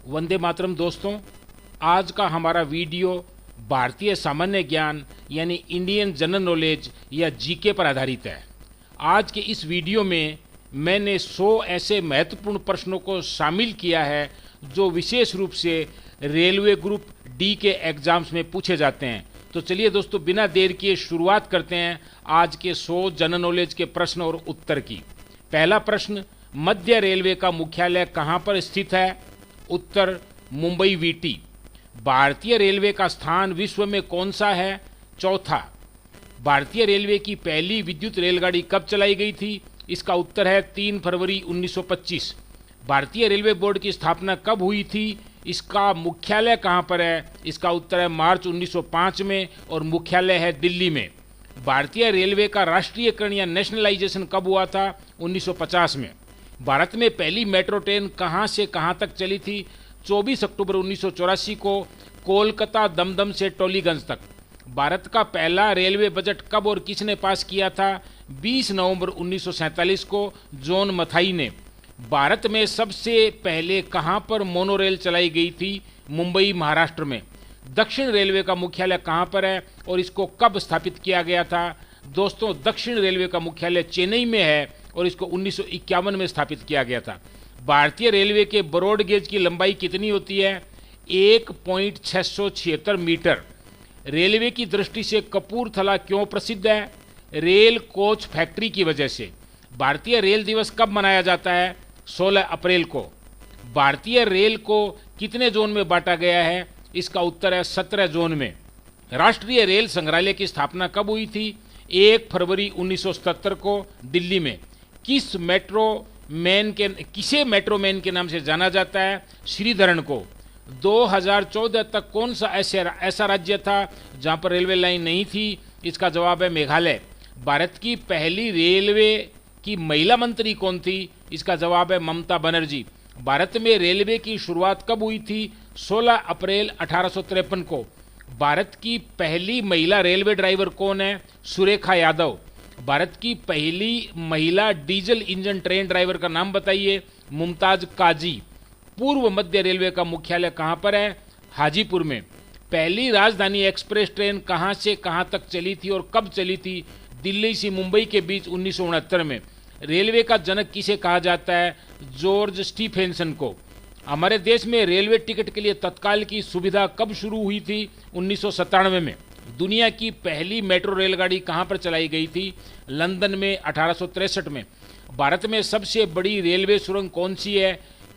वंदे मातरम दोस्तों, आज का हमारा वीडियो भारतीय सामान्य ज्ञान यानी इंडियन जनरल नॉलेज या जीके पर आधारित है। आज के इस वीडियो में मैंने 100 ऐसे महत्वपूर्ण प्रश्नों को शामिल किया है जो विशेष रूप से रेलवे ग्रुप डी के एग्जाम्स में पूछे जाते हैं। तो चलिए दोस्तों, बिना देर किए शुरुआत करते हैं आज के 100 जनरल नॉलेज के प्रश्न और उत्तर की। पहला प्रश्न, मध्य रेलवे का मुख्यालय कहाँ पर स्थित है? उत्तर, मुंबई वीटी। भारतीय रेलवे का स्थान विश्व में कौन सा है? चौथा। भारतीय रेलवे की पहली विद्युत रेलगाड़ी कब चलाई गई थी? इसका उत्तर है 3 फरवरी 1925। भारतीय रेलवे बोर्ड की स्थापना कब हुई थी? इसका मुख्यालय कहाँ पर है? इसका उत्तर है मार्च 1905 में और मुख्यालय है दिल्ली में। भारतीय रेलवे का राष्ट्रीयकरण या नेशनलाइजेशन कब हुआ था? 1950 में। भारत में पहली मेट्रो ट्रेन कहाँ से कहाँ तक चली थी? 24 अक्टूबर 1984 को कोलकाता दमदम से टोलीगंज तक। भारत का पहला रेलवे बजट कब और किसने पास किया था? 20 नवंबर 1947 को जॉन मथाई ने। भारत में सबसे पहले कहाँ पर मोनोरेल चलाई गई थी? मुंबई, महाराष्ट्र में। दक्षिण रेलवे का मुख्यालय कहाँ पर है और इसको कब स्थापित किया गया था? दोस्तों, दक्षिण रेलवे का मुख्यालय चेन्नई में है और इसको 1951 में स्थापित किया गया था। भारतीय रेलवे के ब्रॉड गेज की लंबाई कितनी होती है? 1.676 मीटर। रेलवे की दृष्टि से कपूरथला क्यों प्रसिद्ध है? रेल कोच फैक्ट्री की वजह से। भारतीय रेल दिवस कब मनाया जाता है? 16 अप्रैल को। भारतीय रेल को कितने जोन में बांटा गया है? इसका उत्तर है 17 जोन में। राष्ट्रीय रेल संग्रहालय की स्थापना कब हुई थी? 1 फरवरी 1977 को दिल्ली में। किसे मेट्रो मैन के नाम से जाना जाता है? श्रीधरन को। 2014 तक कौन सा ऐसा राज्य था जहां पर रेलवे लाइन नहीं थी? इसका जवाब है मेघालय। भारत की पहली रेलवे की महिला मंत्री कौन थी? इसका जवाब है ममता बनर्जी। भारत में रेलवे की शुरुआत कब हुई थी? 16 अप्रैल 1853 को। भारत की पहली महिला रेलवे ड्राइवर कौन है? सुरेखा यादव। भारत की पहली महिला डीजल इंजन ट्रेन ड्राइवर का नाम बताइए? मुमताज काजी। पूर्व मध्य रेलवे का मुख्यालय कहां पर है? हाजीपुर में। पहली राजधानी एक्सप्रेस ट्रेन कहां से कहां तक चली थी और कब चली थी? दिल्ली से मुंबई के बीच 1969 में। रेलवे का जनक किसे कहा जाता है? जॉर्ज स्टीफेंसन को। हमारे देश में रेलवे टिकट के लिए तत्काल की सुविधा कब शुरू हुई थी? 1997 में। दुनिया की पहली मेट्रो रेलगाड़ी कहां पर चलाई गई थी? लंदन में 1863 में। भारत में सबसे बड़ी रेलवे सुरंग कौन सी है?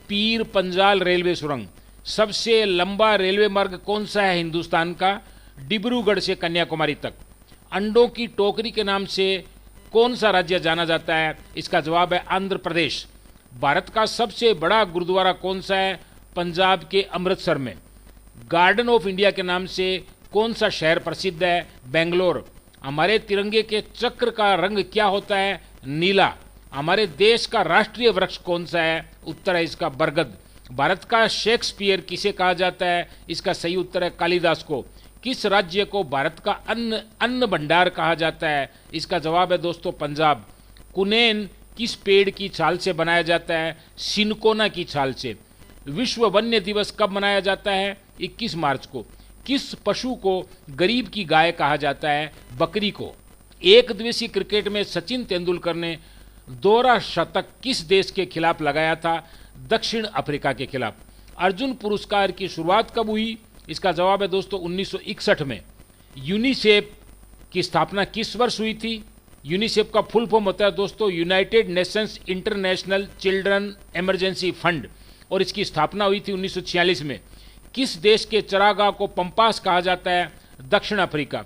पीर पंजाल रेलवे सुरंग। सबसे लंबा रेलवे मार्ग कौन सा है हिंदुस्तान का? डिब्रूगढ़ से कन्याकुमारी तक। अंडों की टोकरी के नाम से कौन सा राज्य जाना जाता है? इसका जवाब है आंध्र प्रदेश। भारत का सबसे बड़ा गुरुद्वारा कौन सा है? पंजाब के अमृतसर में। गार्डन ऑफ इंडिया के नाम से कौन सा शहर प्रसिद्ध है? बेंगलोर। हमारे तिरंगे के चक्र का रंग क्या होता है? नीला। हमारे देश का राष्ट्रीय वृक्ष कौन सा है? उत्तर है इसका बरगद। भारत का शेक्सपियर किसे कहा जाता है? इसका सही उत्तर है कालिदास को। किस राज्य को भारत का अन्न भंडार कहा जाता है? इसका जवाब है दोस्तों पंजाब। कुनेन किस पेड़ की छाल से बनाया जाता है? सिनकोना की छाल से। विश्व वन्य दिवस कब मनाया जाता है? 21 मार्च को। किस पशु को गरीब की गाय कहा जाता है? बकरी को। एक दिवसीय क्रिकेट में सचिन तेंदुलकर ने दोहरा शतक किस देश के खिलाफ लगाया था? दक्षिण अफ्रीका के खिलाफ। अर्जुन पुरस्कार की शुरुआत कब हुई? इसका जवाब है दोस्तों 1961 में। यूनिसेफ की स्थापना किस वर्ष हुई थी? यूनिसेफ का फुल फॉर्म होता है दोस्तों United Nations international children emergency fund और इसकी स्थापना हुई थी 1946 में। किस देश के चरागाह को पंपास कहा जाता है? दक्षिण अफ्रीका।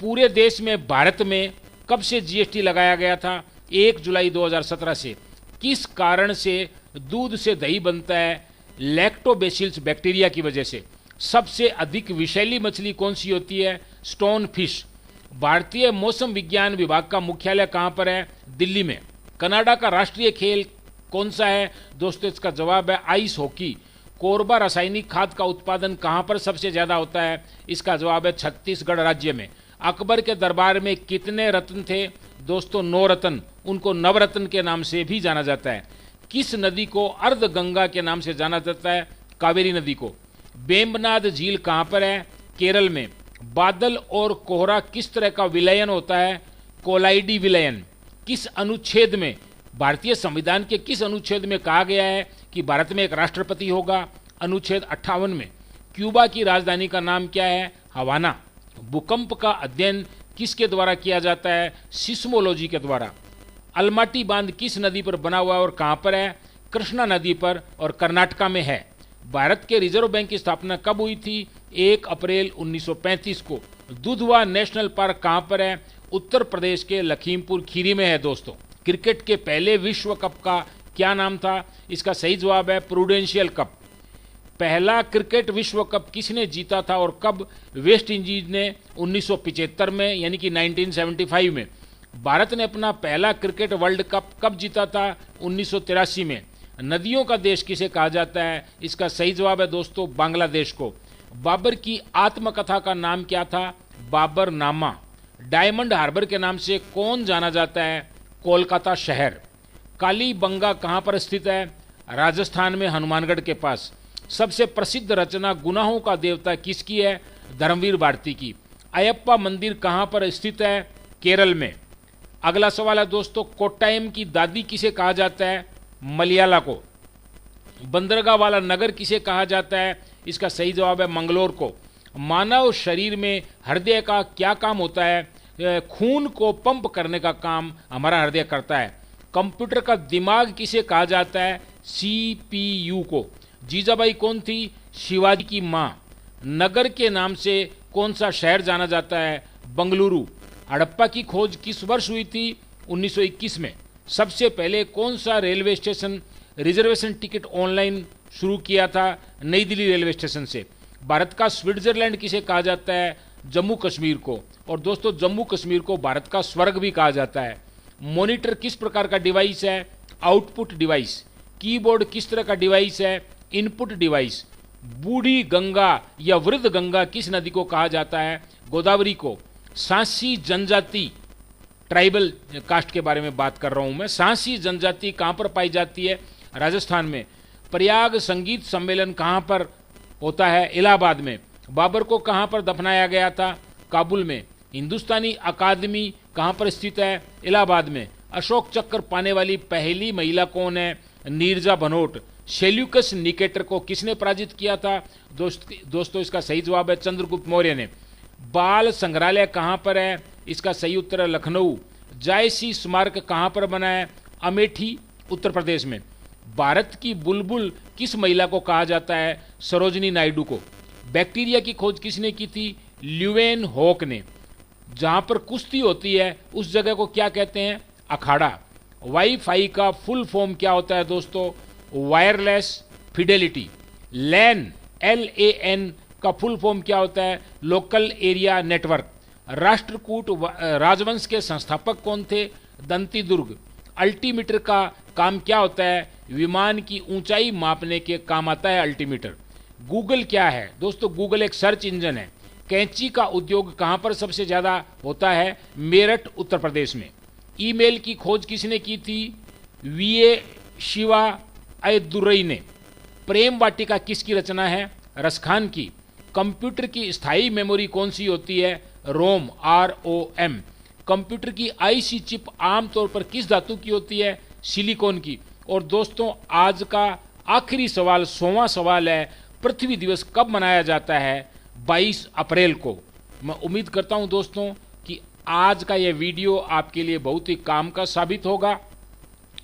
पूरे देश में भारत में कब से जीएसटी लगाया गया था? 1 जुलाई 2017 से। किस कारण से दूध से दही बनता है? लैक्टोबैसिलस बैक्टीरिया की वजह से। सबसे अधिक विषैली मछली कौन सी होती है? Stone fish. भारतीय मौसम विज्ञान विभाग का मुख्यालय कहां पर है? दिल्ली में। कनाडा का राष्ट्रीय खेल कौन सा है? दोस्तों, इसका जवाब है आइस हॉकी। कोरबा रासायनिक खाद का उत्पादन कहां पर सबसे ज्यादा होता है? इसका जवाब है छत्तीसगढ़ राज्य में। अकबर के दरबार में कितने रत्न थे? दोस्तों 9 रत्न। उनको नवरत्न के नाम से भी जाना जाता है। किस नदी को अर्ध गंगा के नाम से जाना जाता है? कावेरी नदी को। वेम्बनाड झील कहाँ पर है? केरल में। बादल और कोहरा किस तरह का विलयन होता है? कोलाइडी विलयन। किस अनुच्छेद में, भारतीय संविधान के किस अनुच्छेद में कहा गया है कि भारत में एक राष्ट्रपति होगा? अनुच्छेद 58 में। क्यूबा की राजधानी का नाम क्या है? हवाना। भूकंप का अध्ययन किसके द्वारा किया जाता है? सिस्मोलॉजी के द्वारा। अलमाटी बांध किस नदी पर बना हुआ है और कहां पर है? कृष्णा नदी पर और कर्नाटका में है। भारत के रिजर्व बैंक की स्थापना कब हुई थी? 1 अप्रैल 1935 को। दुधवा नेशनल पार्क कहां पर है? उत्तर प्रदेश के लखीमपुर खीरी में है दोस्तों। क्रिकेट के पहले विश्व कप का क्या नाम था? इसका सही जवाब है प्रूडेंशियल कप। पहला क्रिकेट विश्व कप किसने जीता था और कब? वेस्ट इंडीज ने 1975 में, यानी कि 1975 में। भारत ने अपना पहला क्रिकेट वर्ल्ड कप कब जीता था? 1983 में। नदियों का देश किसे कहा जाता है? इसका सही जवाब है दोस्तों बांग्लादेश को। बाबर की आत्मकथा का नाम क्या था? बाबर नामा। डायमंड हार्बर के नाम से कौन जाना जाता है? कोलकाता शहर। कालीबंगा कहाँ पर स्थित है? राजस्थान में, हनुमानगढ़ के पास। सबसे प्रसिद्ध रचना गुनाहों का देवता किसकी है? धर्मवीर भारती की। अयप्पा मंदिर कहाँ पर स्थित है? केरल में। अगला सवाल है दोस्तों, कोट्टायम की दादी किसे कहा जाता है? मलयाला को। बंदरगाह वाला नगर किसे कहा जाता है? इसका सही जवाब है मंगलोर को। मानव शरीर में हृदय का क्या काम होता है? खून को पंप करने का काम हमारा हृदय करता है। कंप्यूटर का दिमाग किसे कहा जाता है? CPU को। जीजाबाई कौन थी? शिवाजी की मां। नगर के नाम से कौन सा शहर जाना जाता है? बंगलुरु। हड़प्पा की खोज किस वर्ष हुई थी? 1921 में। सबसे पहले कौन सा railway station reservation ticket online शुरू किया था? नई दिल्ली रेलवे स्टेशन से। भारत का स्विट्जरलैंड किसे कहा जाता है? जम्मू कश्मीर को। और दोस्तों जम्मू कश्मीर को भारत का स्वर्ग भी कहा जाता है। मॉनिटर किस प्रकार का डिवाइस है? Output device. कीबोर्ड किस तरह का डिवाइस है? Input device. बूढ़ी गंगा या वृद्ध गंगा किस नदी को कहा जाता है? गोदावरी को। सांसी जनजाति, ट्राइबल कास्ट के बारे में बात कर रहा हूं मैं। सांसी जनजाति कहां पर पाई जाती है? राजस्थान में। प्रयाग संगीत सम्मेलन कहां पर होता है? इलाहाबाद में। बाबर को कहां पर दफनाया गया था? काबुल में। हिंदुस्तानी अकादमी कहां पर स्थित है? इलाहाबाद में। अशोक चक्र पाने वाली पहली महिला कौन है? नीरजा भनोट। सेल्यूकस निकेटर को किसने पराजित किया था? दोस्तों इसका सही जवाब है चंद्रगुप्त मौर्य ने। बाल संग्रहालय कहां पर है? इसका सही उत्तर है लखनऊ। जायसी स्मारक कहां पर बना है? अमेठी, उत्तर प्रदेश में। भारत की बुलबुल किस महिला को कहा जाता है? सरोजिनी नायडू को। बैक्टीरिया की खोज किसने की थी? ल्यूवेन हॉक ने। जहां पर कुश्ती होती है उस जगह को क्या कहते हैं? अखाड़ा। वाईफाई का फुल फॉर्म क्या होता है दोस्तों? Wireless fidelity. लैन LAN का फुल फॉर्म क्या होता है? Local area network. राष्ट्रकूट राजवंश के संस्थापक कौन थे? दंती दुर्ग। अल्टीमीटर का काम क्या होता है? विमान की ऊंचाई मापने के काम आता है अल्टीमीटर। गूगल क्या है? दोस्तों गूगल एक सर्च इंजन है। कैंची का उद्योग कहां पर सबसे ज्यादा होता है? मेरठ, उत्तर प्रदेश में। ईमेल की खोज किसने की थी? VA शिवा अयदुरई ने। प्रेम वाटिका किसकी रचना है? रसखान की। कंप्यूटर की स्थायी मेमोरी कौन सी होती है? रोम, ROM। कंप्यूटर की IC चिप आमतौर पर किस धातु की होती है? सिलिकॉन की। और दोस्तों आज का आखिरी सवाल, 100वां सवाल है, पृथ्वी दिवस कब मनाया जाता है? 22 अप्रैल को। मैं उम्मीद करता हूं दोस्तों कि आज का यह वीडियो आपके लिए बहुत ही काम का साबित होगा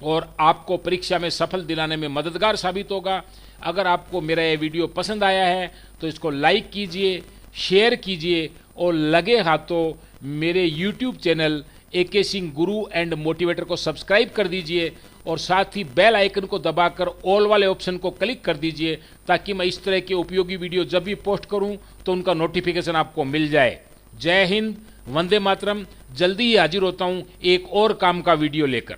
और आपको परीक्षा में सफल दिलाने में मददगार साबित होगा। अगर आपको मेरा यह वीडियो पसंद आया है तो इसको लाइक कीजिए, शेयर कीजिए और लगे हाथों मेरे YouTube channel AK Singh Guru and motivator को सब्सक्राइब कर दीजिए और साथ ही बेल आइकन को दबाकर ऑल वाले ऑप्शन को क्लिक कर दीजिए ताकि मैं इस तरह के उपयोगी वीडियो जब भी पोस्ट करूं तो उनका नोटिफिकेशन आपको मिल जाए। जय हिंद, वंदे मातरम। जल्दी ही हाजिर होता हूं एक और काम का वीडियो लेकर।